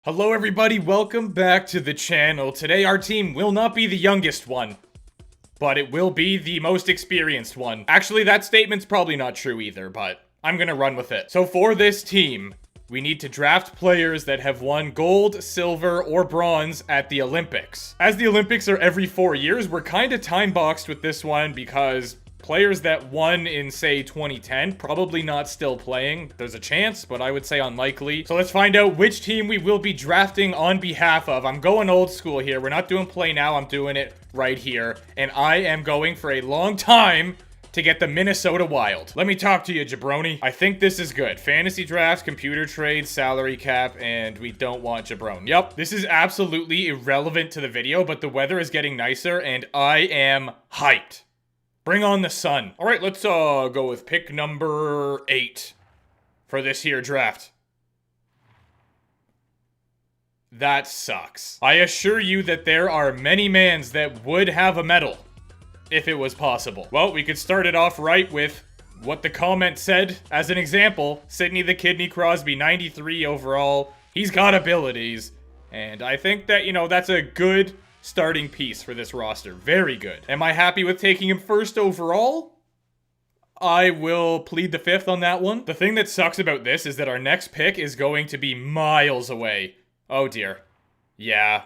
Hello everybody, welcome back to the channel. Today our team will not be the youngest one, but it will be the most experienced one. Actually, that statement's probably not true either, but I'm gonna run with it. So for this team, we need to draft players that have won gold, silver, or bronze at the Olympics. As the Olympics are every 4 years, we're kinda time boxed with this one because players that won in, say, 2010, probably not still playing. There's a chance, but I would say unlikely. So let's find out which team we will be drafting on behalf of. I'm going old school here. We're not doing play now. I'm doing it right here. And I am going for a long time to get the Minnesota Wild. Let me talk to you, jabroni. I think this is good. Fantasy drafts, computer trades, salary cap, and we don't want jabron. Yep, this is absolutely irrelevant to the video, but the weather is getting nicer, and I am hyped. Bring on the sun. All right, let's go with pick number 8 for this here draft. That sucks. I assure you that there are many mans that would have a medal if it was possible. Well, we could start it off right with what the comment said. As an example, Sidney the Kidney Crosby, 93 overall. He's got abilities, and I think that, you know, that's a good starting piece for this roster. Very good. Am I happy with taking him first overall? I will plead the fifth on that one. The thing that sucks about this is that our next pick is going to be miles away. Oh dear. Yeah.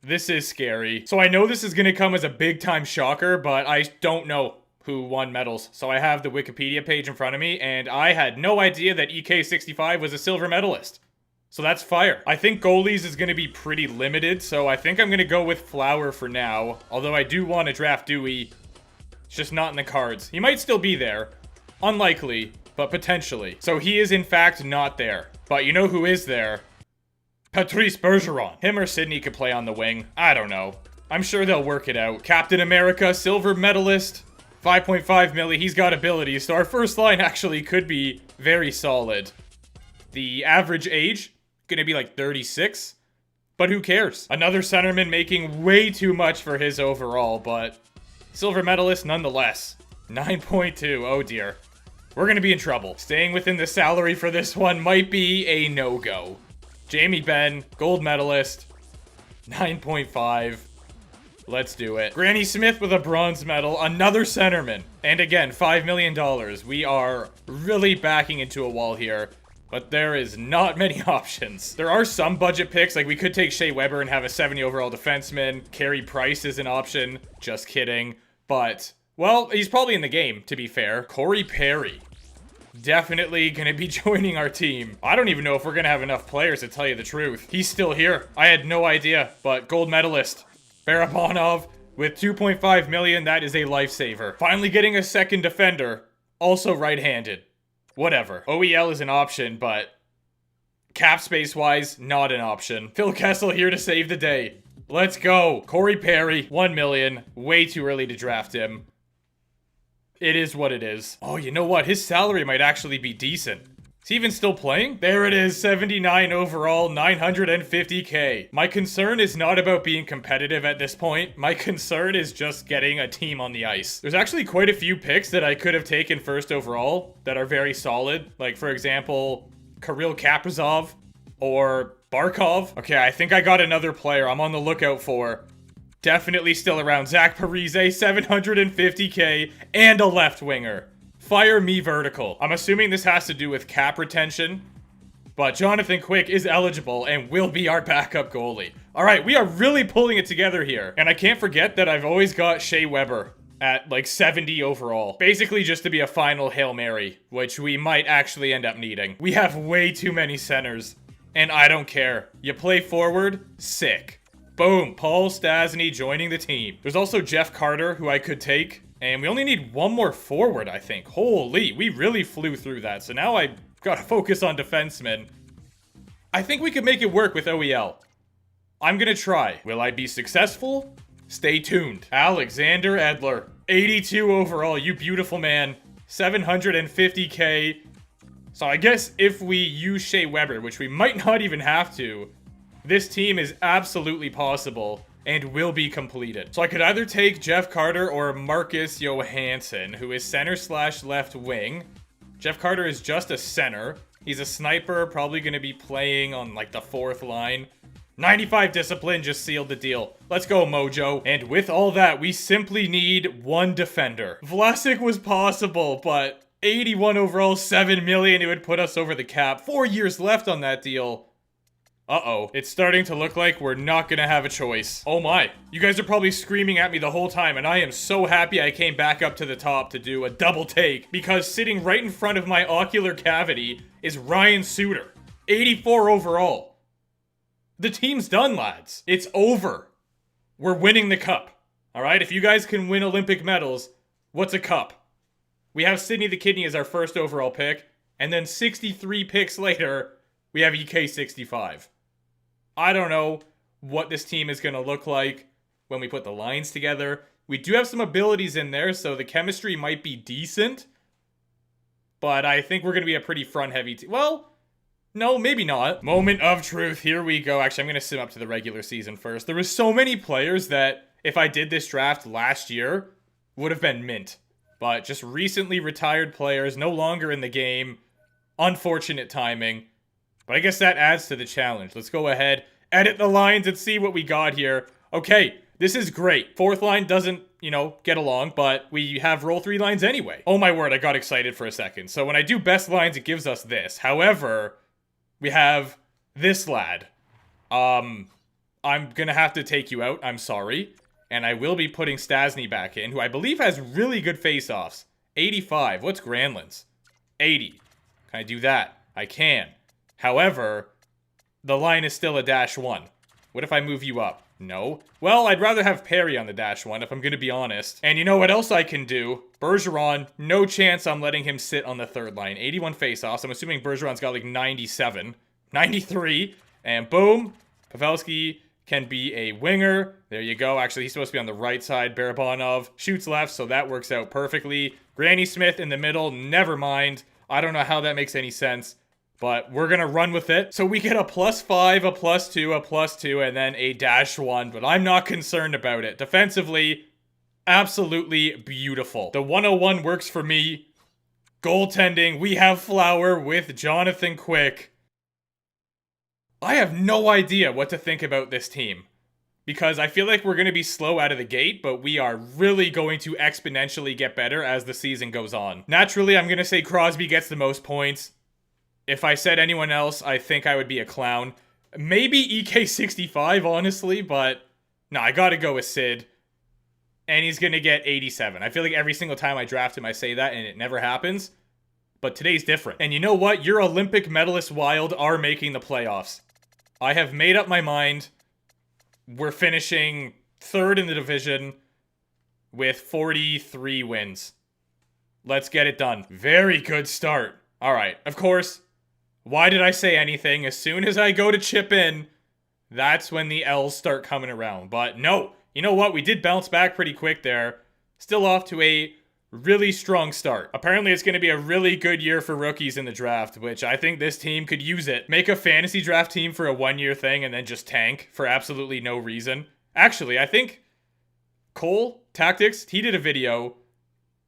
This is scary. So I know this is going to come as a big time shocker, but I don't know who won medals. So I have the Wikipedia page in front of me, and I had no idea that EK65 was a silver medalist. So that's fire. I think goalies is going to be pretty limited, so I think I'm going to go with Flower for now. Although I do want to draft Dewey. It's just not in the cards. He might still be there. Unlikely, but potentially. So he is in fact not there. But you know who is there? Patrice Bergeron. Him or Sidney could play on the wing. I don't know. I'm sure they'll work it out. Captain America, silver medalist, 5.5 milli. He's got abilities, so our first line actually could be very solid. The average age gonna be like 36, but who cares? Another centerman making way too much for his overall, but silver medalist nonetheless. 9.2, oh dear. We're gonna be in trouble. Staying within the salary for this one might be a no-go. Jamie Benn, gold medalist, 9.5. Let's do it. Granny Smith with a bronze medal, another centerman. And again, $5 million. We are really backing into a wall here. But there is not many options. There are some budget picks, like we could take Shea Weber and have a 70 overall defenseman. Carey Price is an option. Just kidding. But, well, he's probably in the game, to be fair. Corey Perry. Definitely gonna be joining our team. I don't even know if we're gonna have enough players to tell you the truth. He's still here. I had no idea, but gold medalist. Barabanov with 2.5 million, that is a lifesaver. Finally getting a second defender, also right-handed. Whatever. OEL is an option, but cap space-wise, not an option. Phil Kessel here to save the day. Let's go. Corey Perry, 1 million. Way too early to draft him. It is what it is. Oh, you know what? His salary might actually be decent. Is he even still playing? There it is, 79 overall, 950k. My concern is not about being competitive at this point. My concern is just getting a team on the ice. There's actually quite a few picks that I could have taken first overall that are very solid. Like, for example, Kirill Kaprizov or Barkov. Okay, I think I got another player I'm on the lookout for. Definitely still around. Zach Parise, 750k, and a left winger. Fire me vertical. I'm assuming this has to do with cap retention, but Jonathan Quick is eligible and will be our backup goalie. All right, we are really pulling it together here. And I can't forget that I've always got Shea Weber at like 70 overall. Basically just to be a final Hail Mary, which we might actually end up needing. We have way too many centers, and I don't care. You play forward, sick. Boom, Paul Stastny joining the team. There's also Jeff Carter, who I could take. And we only need one more forward, I think. Holy, we really flew through that. So now I gotta focus on defensemen. I think we could make it work with OEL. I'm gonna try. Will I be successful? Stay tuned. Alexander Edler, 82 overall, you beautiful man. 750k. So I guess if we use Shea Weber, which we might not even have to, this team is absolutely possible and will be completed. So I could either take Jeff Carter or Marcus Johansson, who is center/left wing. Jeff Carter is just a center. He's a sniper, probably going to be playing on like the 4th line. 95 discipline just sealed the deal. Let's go, Mojo. And with all that, we simply need 1 defender. Vlasic was possible, but 81 overall, 7 million. It would put us over the cap. 4 years left on that deal. Uh-oh. It's starting to look like we're not gonna have a choice. Oh my. You guys are probably screaming at me the whole time, and I am so happy I came back up to the top to do a double take, because sitting right in front of my ocular cavity is Ryan Suter. 84 overall. The team's done, lads. It's over. We're winning the cup. Alright? If you guys can win Olympic medals, what's a cup? We have Sidney the Kidney as our first overall pick, and then 63 picks later, we have EK65. I don't know what this team is going to look like when we put the lines together. We do have some abilities in there, so the chemistry might be decent. But I think we're going to be a pretty front-heavy team. Well, no, maybe not. Moment of truth. Here we go. Actually, I'm going to sim up to the regular season first. There were so many players that, if I did this draft last year, would have been mint. But just recently retired players, no longer in the game. Unfortunate timing. But I guess that adds to the challenge. Let's go ahead, edit the lines, and see what we got here. Okay, this is great. 4th line doesn't, get along, but we have roll 3 lines anyway. Oh my word, I got excited for a second. So when I do best lines, it gives us this. However, we have this lad. I'm gonna have to take you out, I'm sorry. And I will be putting Stasny back in, who I believe has really good face-offs. 85, what's Granlund's? 80. Can I do that? I can. However, the line is still a -1. What if I move you up? No. Well, I'd rather have Perry on the -1 if I'm going to be honest. And you know what else I can do? Bergeron, no chance I'm letting him sit on the 3rd line. 81 face-offs. I'm assuming Bergeron's got like 97. 93. And boom. Pavelski can be a winger. There you go. Actually, he's supposed to be on the right side. Barabanov shoots left, so that works out perfectly. Granny Smith in the middle. Never mind. I don't know how that makes any sense. But we're going to run with it. So we get a +5, a +2, a +2, and then a -1. But I'm not concerned about it. Defensively, absolutely beautiful. The 101 works for me. Goaltending, we have Flower with Jonathan Quick. I have no idea what to think about this team. Because I feel like we're going to be slow out of the gate, but we are really going to exponentially get better as the season goes on. Naturally, I'm going to say Crosby gets the most points. If I said anyone else, I think I would be a clown. Maybe EK65, honestly, but no, I gotta go with Sid. And he's gonna get 87. I feel like every single time I draft him, I say that, and it never happens. But today's different. And you know what? Your Olympic medalist Wild are making the playoffs. I have made up my mind. We're finishing 3rd in the division with 43 wins. Let's get it done. Very good start. Alright, of course. Why did I say anything? As soon as I go to chip in, that's when the L's start coming around. But no, you know what? We did bounce back pretty quick there. Still off to a really strong start. Apparently, it's going to be a really good year for rookies in the draft, which I think this team could use it. Make a fantasy draft team for a 1-year thing and then just tank for absolutely no reason. Actually, I think Cole Tactics, he did a video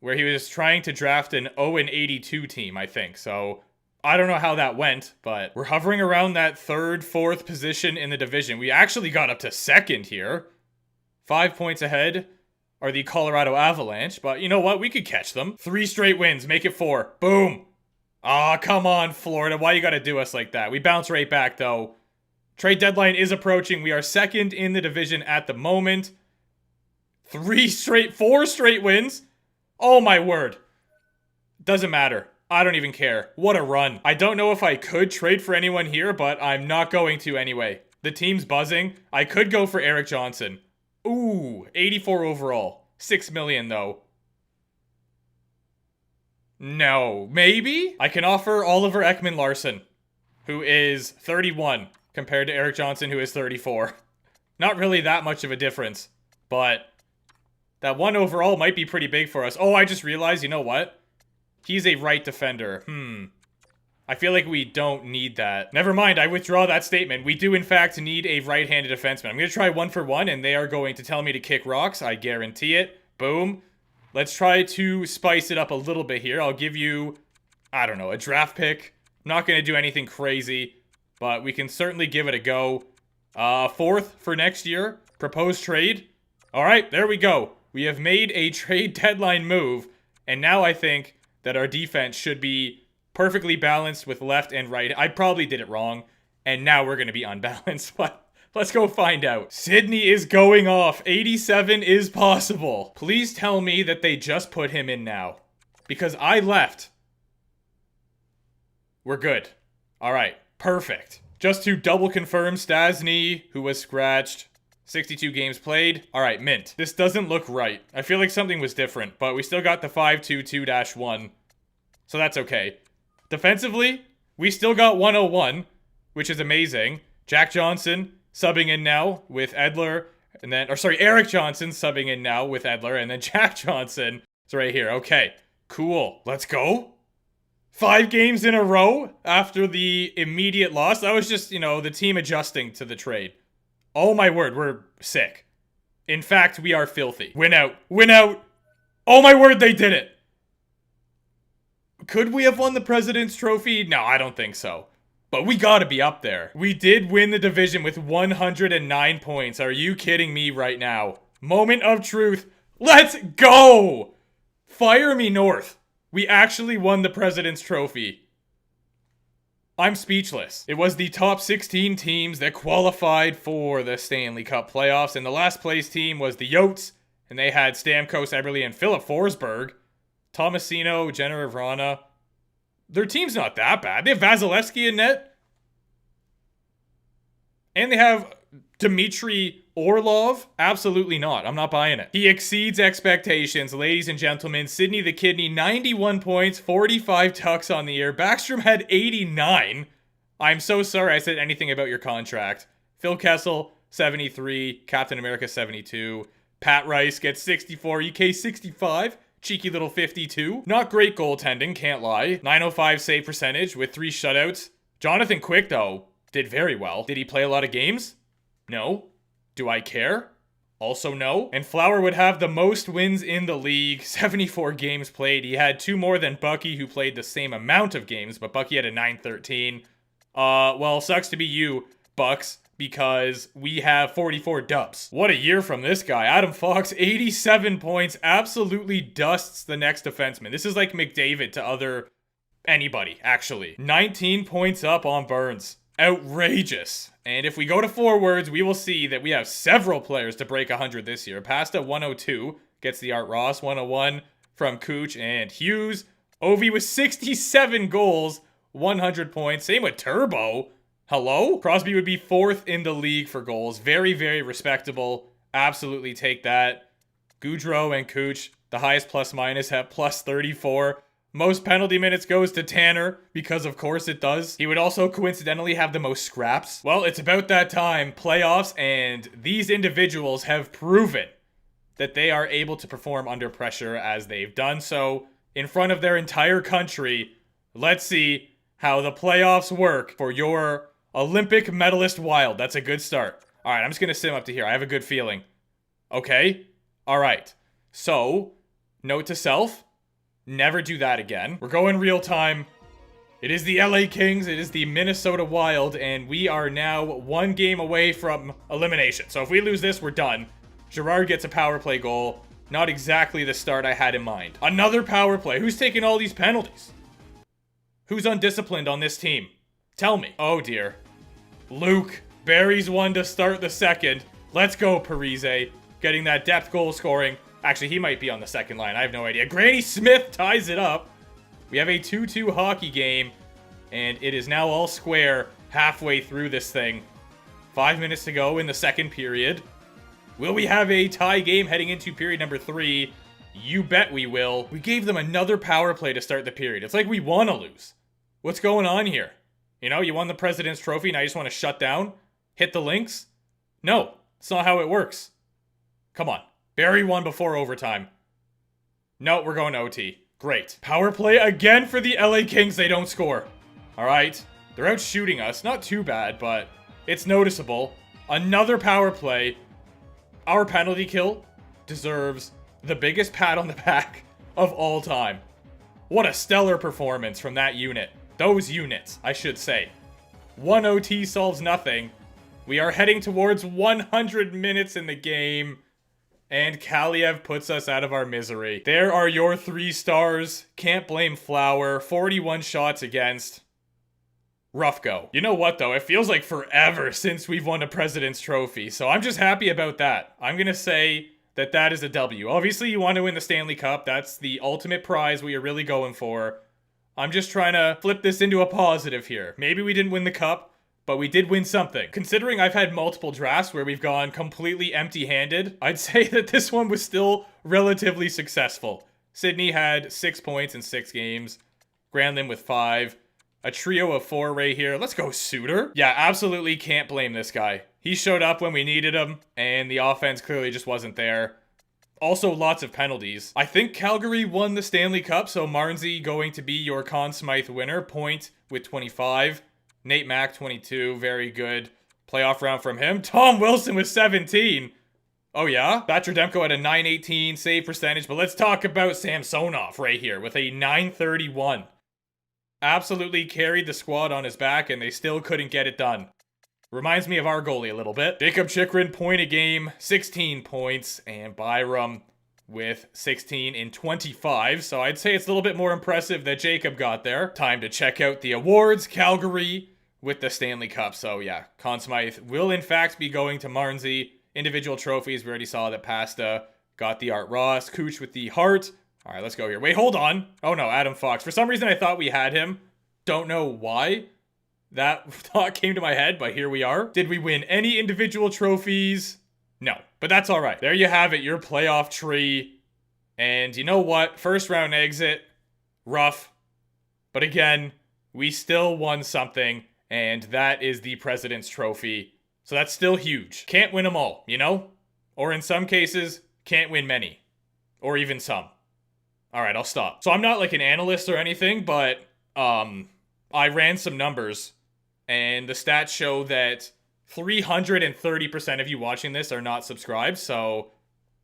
where he was trying to draft an 0-82 team, I think. So I don't know how that went, but we're hovering around that 3rd, 4th position in the division. We actually got up to 2nd here. 5 points ahead are the Colorado Avalanche, but you know what? We could catch them. 3 straight wins, make it 4. Boom. Aw, come on, Florida. Why you gotta do us like that? We bounce right back, though. Trade deadline is approaching. We are 2nd in the division at the moment. 4 straight wins. Oh my word. Doesn't matter. I don't even care. What a run. I don't know if I could trade for anyone here, but I'm not going to anyway. The team's buzzing. I could go for Eric Johnson. Ooh, 84 overall. 6 million though. No, maybe? I can offer Oliver Ekman-Larsson, who is 31, compared to Eric Johnson, who is 34. Not really that much of a difference, but that 1 overall might be pretty big for us. Oh, I just realized, you know what? He's a right defender. I feel like we don't need that. Never mind, I withdraw that statement. We do, in fact, need a right-handed defenseman. I'm going to try 1-for-1, and they are going to tell me to kick rocks. I guarantee it. Boom. Let's try to spice it up a little bit here. I'll give you, I don't know, a draft pick Not going to do anything crazy, but we can certainly give it a go. 4th for next year. Proposed trade. All right, there we go. We have made a trade deadline move, and now I think that our defense should be perfectly balanced with left and right. I probably did it wrong, and now we're going to be unbalanced, but let's go find out. Sydney is going off. 87 is possible. Please tell me that they just put him in now, because I left. We're good. All right, perfect. Just to double confirm, Stasny, who was scratched, 62 games played. All right, mint. This doesn't look right. I feel like something was different, but we still got the 5-2-2-1, so that's okay. Defensively, we still got 101, which is amazing. Jack Johnson subbing in now with Edler, and then, Eric Johnson subbing in now with Edler, and then Jack Johnson is right here. Okay, cool. Let's go. 5 games in a row after the immediate loss. That was just, the team adjusting to the trade. Oh my word, we're sick. In fact, we are filthy. Win out. Win out. Oh my word, they did it. Could we have won the President's Trophy? No, I don't think so. But we gotta be up there. We did win the division with 109 points. Are you kidding me right now? Moment of truth. Let's go! Fire me north. We actually won the President's Trophy. I'm speechless. It was the top 16 teams that qualified for the Stanley Cup playoffs, and the last place team was the Yotes, and they had Stamkos, Eberle, and Philip Forsberg. Tomasino, Jenner Vrana. Their team's not that bad. They have Vasilevsky in net. And they have Dmitry Orlov? Absolutely not. I'm not buying it. He exceeds expectations, ladies and gentlemen. Sidney the Kidney, 91 points, 45 tucks on the year. Backstrom had 89. I'm so sorry I said anything about your contract. Phil Kessel, 73. Captain America, 72. Pat Rice gets 64. EK, 65. Cheeky little 52. Not great goaltending, can't lie. 905 save percentage with 3 shutouts. Jonathan Quick, though, did very well. Did he play a lot of games? No. Do I care? Also no. And Flower would have the most wins in the league. 74 games played. He had 2 more than Bucky, who played the same amount of games, but Bucky had a 913. Well, sucks to be you, Bucks, because we have 44 dubs. What a year from this guy. Adam Fox, 87 points, absolutely dusts the next defenseman. This is like McDavid to anybody, actually. 19 points up on Burns. Outrageous. And if we go to forwards, we will see that we have several players to break 100 this year. Pasta, 102, gets the Art Ross, 101 from Cooch and Hughes. Ovi with 67 goals, 100 points. Same with Turbo. Hello? Crosby would be 4th in the league for goals. Very, very respectable. Absolutely take that. Goudreau and Cooch, the highest plus minus, have plus 34. Most penalty minutes goes to Tanner, because of course it does. He would also coincidentally have the most scraps. Well, it's about that time, playoffs, and these individuals have proven that they are able to perform under pressure as they've done so in front of their entire country. Let's see how the playoffs work for your Olympic medalist Wild. That's a good start. All right, I'm just going to sim up to here. I have a good feeling. Okay. All right. So, note to self. Never do that again. We're going real time. It is the LA Kings. It is the Minnesota Wild. And we are now 1 game away from elimination. So if we lose this, we're done. Gerard gets a power play goal. Not exactly the start I had in mind. Another power play. Who's taking all these penalties? Who's undisciplined on this team? Tell me. Oh, dear. Luke buries one to start the second. Let's go, Parise. Getting that depth goal scoring. Actually, he might be on the second line. I have no idea. Granny Smith ties it up. We have a 2-2 hockey game, and it is now all square halfway through this thing. 5 minutes to go in the second period. Will we have a tie game heading into period number 3? You bet we will. We gave them another power play to start the period. It's like we want to lose. What's going on here? You won the President's Trophy, now you just want to shut down? Hit the links? No, it's not how it works. Come on. Bury one before overtime. No, we're going to OT. Great. Power play again for the LA Kings. They don't score. All right. They're out shooting us. Not too bad, but it's noticeable. Another power play. Our penalty kill deserves the biggest pat on the back of all time. What a stellar performance from that unit. Those units, I should say. 1 OT solves nothing. We are heading towards 100 minutes in the game. And Kaliev puts us out of our misery. There are your 3 stars. Can't blame Flower. 41 shots against. Rough go. You know what, though? It feels like forever since we've won a President's Trophy. So I'm just happy about that. I'm going to say that that is a W. Obviously, you want to win the Stanley Cup. That's the ultimate prize we are really going for. I'm just trying to flip this into a positive here. Maybe we didn't win the cup, but we did win something. Considering I've had multiple drafts where we've gone completely empty-handed, I'd say that this one was still relatively successful. Sydney had 6 points in 6 games. Granlund with 5. A trio of 4 right here. Let's go, Suter. Yeah, absolutely can't blame this guy. He showed up when we needed him, and the offense clearly just wasn't there. Also, lots of penalties. I think Calgary won the Stanley Cup, so Marnsey going to be your Conn Smythe winner. Point with 25. Nate Mack, 22. Very good playoff round from him. Tom Wilson with 17. Oh, yeah? Thatcher Demko had a 918 save percentage, but let's talk about Samsonov right here with a 931. Absolutely carried the squad on his back, and they still couldn't get it done. Reminds me of our goalie a little bit. Jacob Chikrin, point a game, 16 points, and Byram with 16 in 25. So I'd say it's a little bit more impressive that Jacob got there. Time to check out the awards. Calgary with the Stanley Cup. So yeah, Conn Smythe will in fact be going to Marnsey. Individual trophies, we already saw that Pasta got the Art Ross. Cooch with the Hart. All right, let's go here. Wait, hold on. Oh no, Adam Fox. For some reason I thought we had him. Don't know why that thought came to my head, but here we are. Did we win any individual trophies? No, but that's all right. There you have it, your playoff tree. And you know what? First round exit, rough. But again, we still won something, and that is the President's Trophy. So that's still huge. Can't win them all, you know? Or in some cases, can't win many. Or even some. All right, I'll stop. So I'm not like an analyst or anything, but I ran some numbers, and the stats show that 330% of you watching this are not subscribed, so,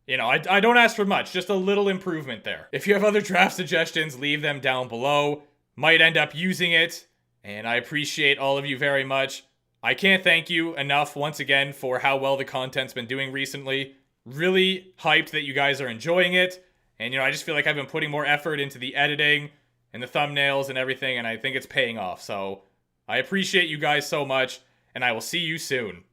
you know, I don't ask for much, just a little improvement there. If you have other draft suggestions, leave them down below. Might end up using it, and I appreciate all of you very much. I can't thank you enough once again for how well the content's been doing recently. Really hyped that you guys are enjoying it, and, you know, I just feel like I've been putting more effort into the editing and the thumbnails and everything, and I think it's paying off, so I appreciate you guys so much, and I will see you soon.